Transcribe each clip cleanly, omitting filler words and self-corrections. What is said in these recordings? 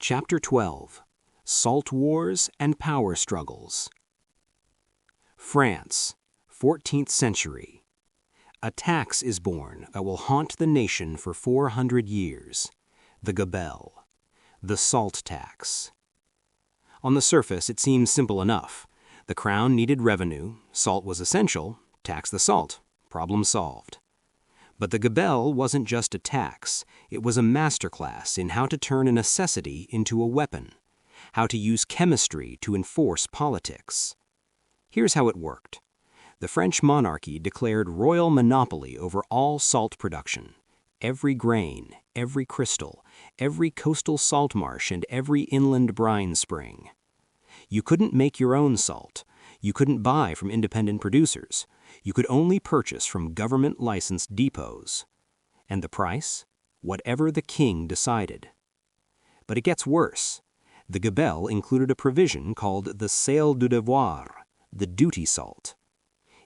Chapter 12. Salt Wars and Power Struggles. France, 14th century. A tax is born that will haunt the nation for 400 years. The Gabelle. The salt tax. On the surface, it seems simple enough. The crown needed revenue, salt was essential, tax the salt, problem solved. But the Gabelle wasn't just a tax, it was a masterclass in how to turn a necessity into a weapon, how to use chemistry to enforce politics. Here's how it worked. The French monarchy declared royal monopoly over all salt production. Every grain, every crystal, every coastal salt marsh, and every inland brine spring. You couldn't make your own salt. You couldn't buy from independent producers. You could only purchase from government-licensed depots. And the price? Whatever the king decided. But it gets worse. The Gabelle included a provision called the sale du devoir, the duty salt.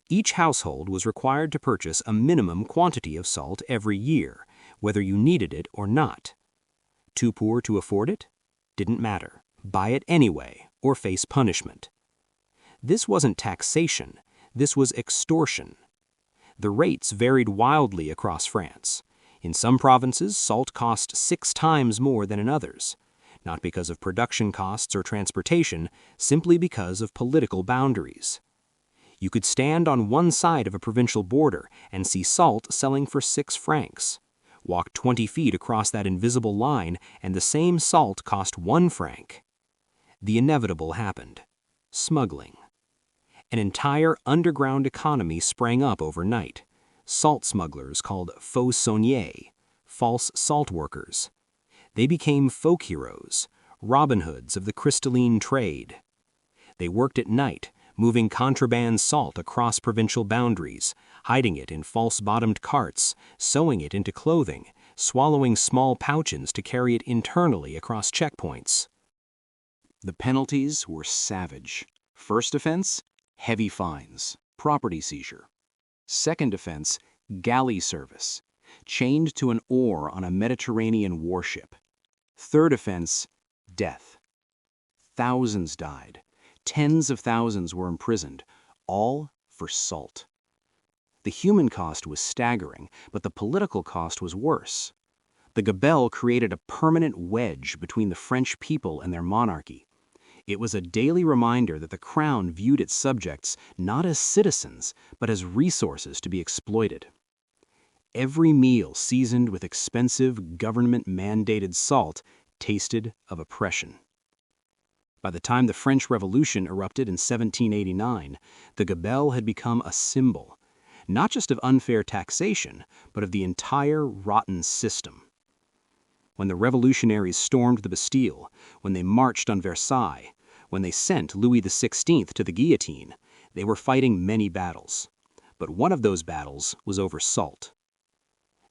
Each household was required to purchase a minimum quantity of salt every year, whether you needed it or not. Too poor to afford it? Didn't matter. Buy it anyway, or face punishment. This wasn't taxation, this was extortion. The rates varied wildly across France. In some provinces, salt cost 6 times more than in others, not because of production costs or transportation, simply because of political boundaries. You could stand on one side of a provincial border and see salt selling for 6 francs. Walk 20 feet across that invisible line and the same salt cost 1 franc. The inevitable happened. Smuggling. An entire underground economy sprang up overnight. Salt smugglers called faux-sauniers, false salt workers. They became folk heroes, Robin Hoods of the crystalline trade. They worked at night, moving contraband salt across provincial boundaries, hiding it in false-bottomed carts, sewing it into clothing, swallowing small pouches to carry it internally across checkpoints. The penalties were savage. First offense, heavy fines, property seizure. Second offense, galley service, chained to an oar on a Mediterranean warship. Third offense, death. Thousands died. Tens of thousands were imprisoned, all for salt. The human cost was staggering, but the political cost was worse. The Gabelle created a permanent wedge between the French people and their monarchy. It was a daily reminder that the crown viewed its subjects not as citizens, but as resources to be exploited. Every meal seasoned with expensive, government-mandated salt tasted of oppression. By the time the French Revolution erupted in 1789, the Gabelle had become a symbol, not just of unfair taxation, but of the entire rotten system. When the revolutionaries stormed the Bastille, when they marched on Versailles, when they sent Louis XVI to the guillotine, they were fighting many battles. But one of those battles was over salt.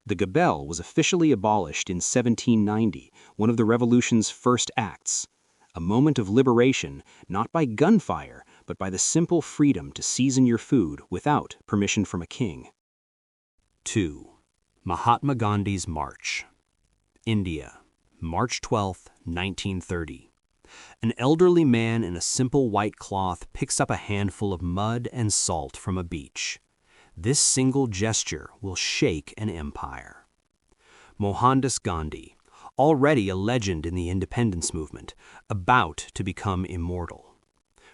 The Gabelle was officially abolished in 1790, one of the revolution's first acts. A moment of liberation, not by gunfire, but by the simple freedom to season your food without permission from a king. 2. Mahatma Gandhi's March. India, March 12, 1930. An elderly man in a simple white cloth picks up a handful of mud and salt from a beach. This single gesture will shake an empire. Mohandas Gandhi, already a legend in the independence movement, about to become immortal.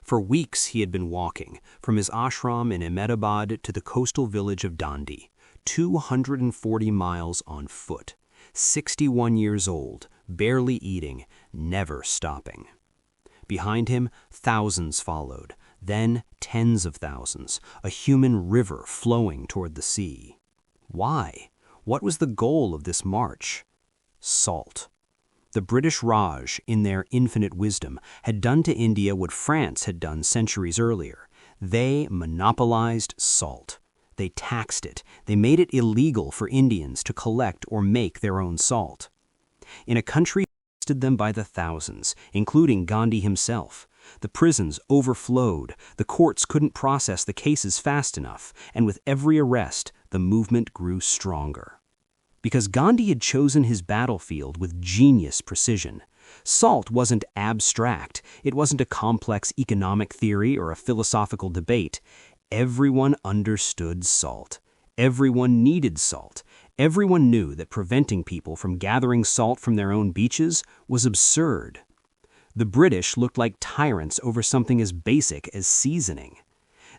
For weeks he had been walking, from his ashram in Ahmedabad to the coastal village of Dandi, 240 miles on foot. 61 years old, barely eating, never stopping. Behind him, thousands followed, then tens of thousands, a human river flowing toward the sea. Why? What was the goal of this march? Salt. The British Raj, in their infinite wisdom, had done to India what France had done centuries earlier. They monopolized salt. They taxed it. They made it illegal for Indians to collect or make their own salt. In a country that arrested them by the thousands, including Gandhi himself, the prisons overflowed, the courts couldn't process the cases fast enough, and with every arrest, the movement grew stronger. Because Gandhi had chosen his battlefield with genius precision, Salt wasn't abstract. It wasn't a complex economic theory or a philosophical debate. Everyone understood salt. Everyone needed salt. Everyone knew that preventing people from gathering salt from their own beaches was absurd. The British looked like tyrants over something as basic as seasoning.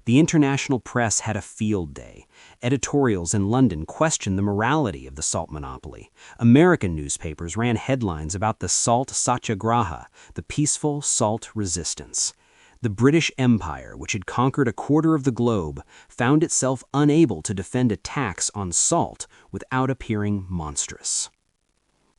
The international press had a field day. Editorials in London questioned the morality of the salt monopoly. American newspapers ran headlines about the salt satyagraha, the peaceful salt resistance. The British Empire, which had conquered a quarter of the globe, found itself unable to defend a tax on salt without appearing monstrous.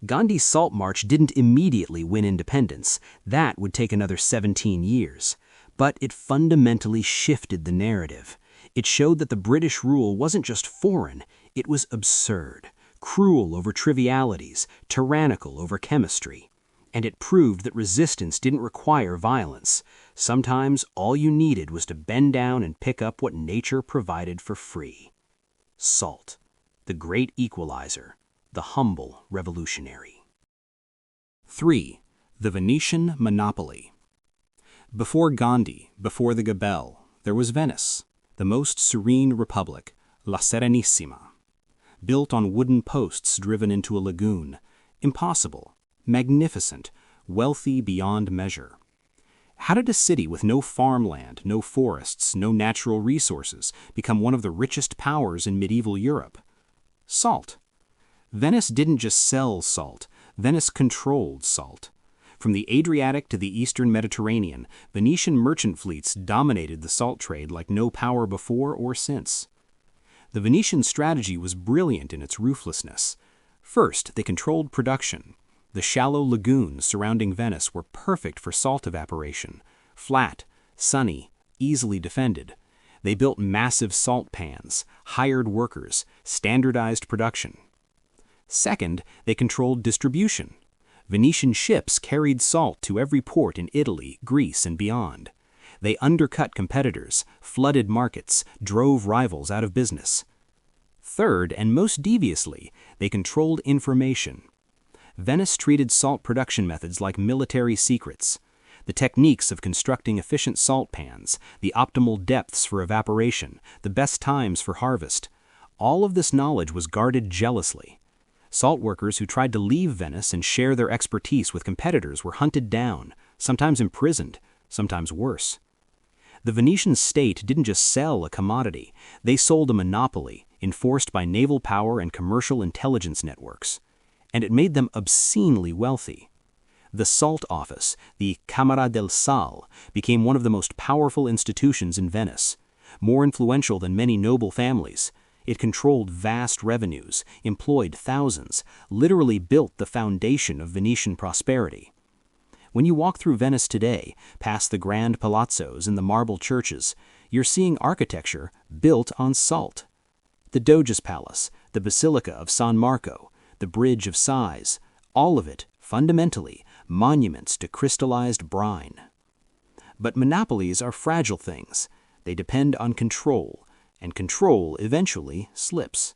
Gandhi's Salt March didn't immediately win independence. That would take another 17 years. But it fundamentally shifted the narrative. It showed that the British rule wasn't just foreign, it was absurd, cruel over trivialities, tyrannical over chemistry. And it proved that resistance didn't require violence. Sometimes all you needed was to bend down and pick up what nature provided for free. Salt, the great equalizer, the humble revolutionary. 3. The Venetian monopoly. Before Gandhi, before the Gabelle, there was Venice, the most serene republic, La Serenissima. Built on wooden posts driven into a lagoon, impossible, magnificent, wealthy beyond measure. How did a city with no farmland, no forests, no natural resources become one of the richest powers in medieval Europe? Salt. Venice didn't just sell salt, Venice controlled salt. From the Adriatic to the eastern Mediterranean, Venetian merchant fleets dominated the salt trade like no power before or since. The Venetian strategy was brilliant in its ruthlessness. First, they controlled production. The shallow lagoons surrounding Venice were perfect for salt evaporation. Flat, sunny, easily defended. They built massive salt pans, hired workers, standardized production. Second, they controlled distribution. Venetian ships carried salt to every port in Italy, Greece, and beyond. They undercut competitors, flooded markets, drove rivals out of business. Third, and most deviously, they controlled information. Venice treated salt production methods like military secrets. The techniques of constructing efficient salt pans, the optimal depths for evaporation, the best times for harvest, all of this knowledge was guarded jealously. Salt workers who tried to leave Venice and share their expertise with competitors were hunted down, sometimes imprisoned, sometimes worse. The Venetian state didn't just sell a commodity, they sold a monopoly, enforced by naval power and commercial intelligence networks. And it made them obscenely wealthy. The Salt Office, the Camera del Sal, became one of the most powerful institutions in Venice. More influential than many noble families, it controlled vast revenues, employed thousands, literally built the foundation of Venetian prosperity. When you walk through Venice today, past the grand palazzos and the marble churches, you're seeing architecture built on salt. The Doge's Palace, the Basilica of San Marco, the Bridge of Sighs, all of it, fundamentally, monuments to crystallized brine. But monopolies are fragile things. They depend on control, and control eventually slips.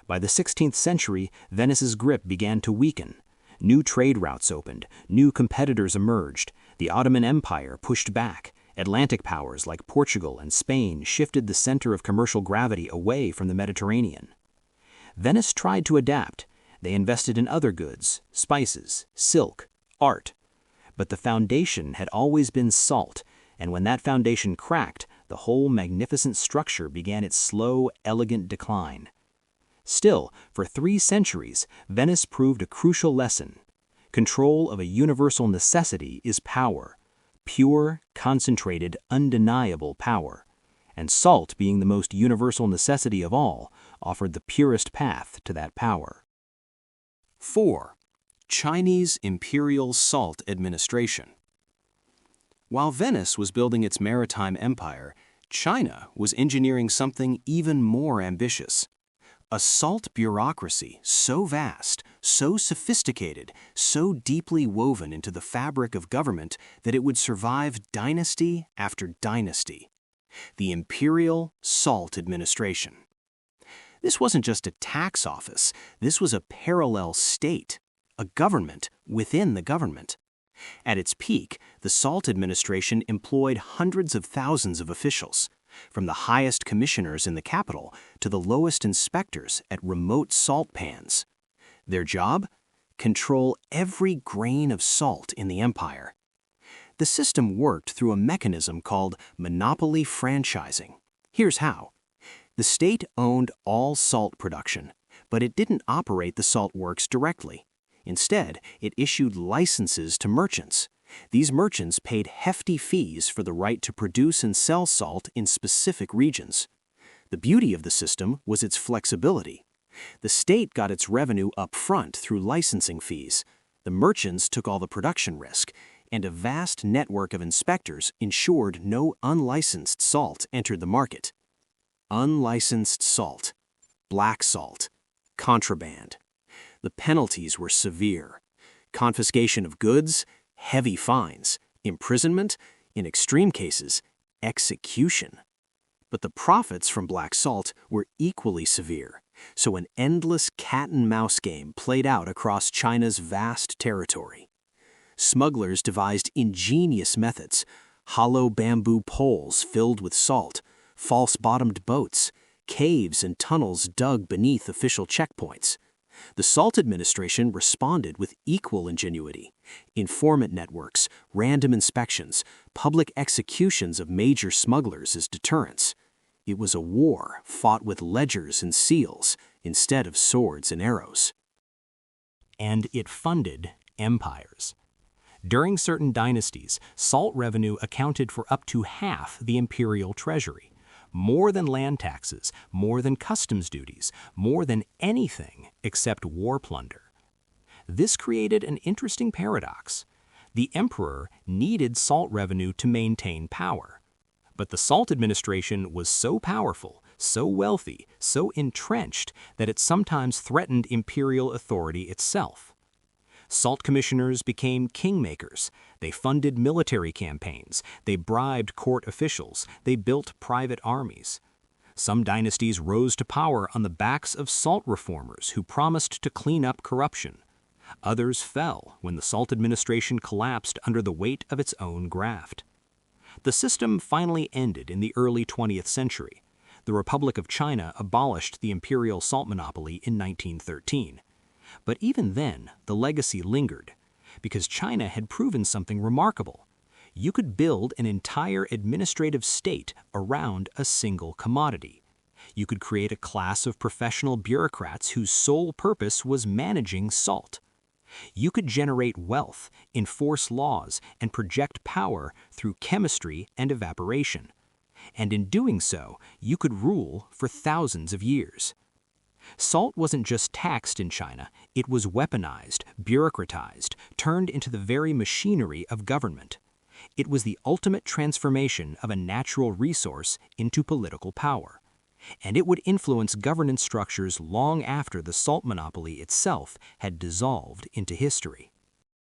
By the 16th century, Venice's grip began to weaken. New trade routes opened, new competitors emerged, the Ottoman Empire pushed back, Atlantic powers like Portugal and Spain shifted the center of commercial gravity away from the Mediterranean. Venice tried to adapt. They invested in other goods, spices, silk, art. But the foundation had always been salt, and when that foundation cracked, the whole magnificent structure began its slow, elegant decline. Still, for 3 centuries, Venice proved a crucial lesson. Control of a universal necessity is power, pure, concentrated, undeniable power. And salt, being the most universal necessity of all, offered the purest path to that power. 4. Chinese Imperial Salt Administration. While Venice was building its maritime empire, China was engineering something even more ambitious. A salt bureaucracy so vast, so sophisticated, so deeply woven into the fabric of government that it would survive dynasty after dynasty. The Imperial Salt Administration. This wasn't just a tax office, this was a parallel state, a government within the government. At its peak, the Salt Administration employed hundreds of thousands of officials, from the highest commissioners in the capital to the lowest inspectors at remote salt pans. Their job? Control every grain of salt in the empire. The system worked through a mechanism called monopoly franchising. Here's how. The state owned all salt production, but it didn't operate the salt works directly. Instead, it issued licenses to merchants. These merchants paid hefty fees for the right to produce and sell salt in specific regions. The beauty of the system was its flexibility. The state got its revenue up front through licensing fees. The merchants took all the production risk, and a vast network of inspectors ensured no unlicensed salt entered the market. Unlicensed salt, black salt, contraband. The penalties were severe. Confiscation of goods, heavy fines, imprisonment, in extreme cases, execution. But the profits from black salt were equally severe, so an endless cat-and-mouse game played out across China's vast territory. Smugglers devised ingenious methods: hollow bamboo poles filled with salt, false-bottomed boats, caves and tunnels dug beneath official checkpoints. The Salt Administration responded with equal ingenuity: informant networks, random inspections, public executions of major smugglers as deterrents. It was a war fought with ledgers and seals instead of swords and arrows. And it funded empires. During certain dynasties, salt revenue accounted for up to half the imperial treasury. More than land taxes, more than customs duties, more than anything except war plunder. This created an interesting paradox. The emperor needed salt revenue to maintain power. But the Salt Administration was so powerful, so wealthy, so entrenched that it sometimes threatened imperial authority itself. Salt commissioners became kingmakers. They funded military campaigns. They bribed court officials. They built private armies. Some dynasties rose to power on the backs of salt reformers who promised to clean up corruption. Others fell when the Salt Administration collapsed under the weight of its own graft. The system finally ended in the early 20th century. The Republic of China abolished the imperial salt monopoly in 1913. But even then, the legacy lingered, because China had proven something remarkable. You could build an entire administrative state around a single commodity. You could create a class of professional bureaucrats whose sole purpose was managing salt. You could generate wealth, enforce laws, and project power through chemistry and evaporation. And in doing so, you could rule for thousands of years. Salt wasn't just taxed in China, it was weaponized, bureaucratized, turned into the very machinery of government. It was the ultimate transformation of a natural resource into political power. And it would influence governance structures long after the salt monopoly itself had dissolved into history.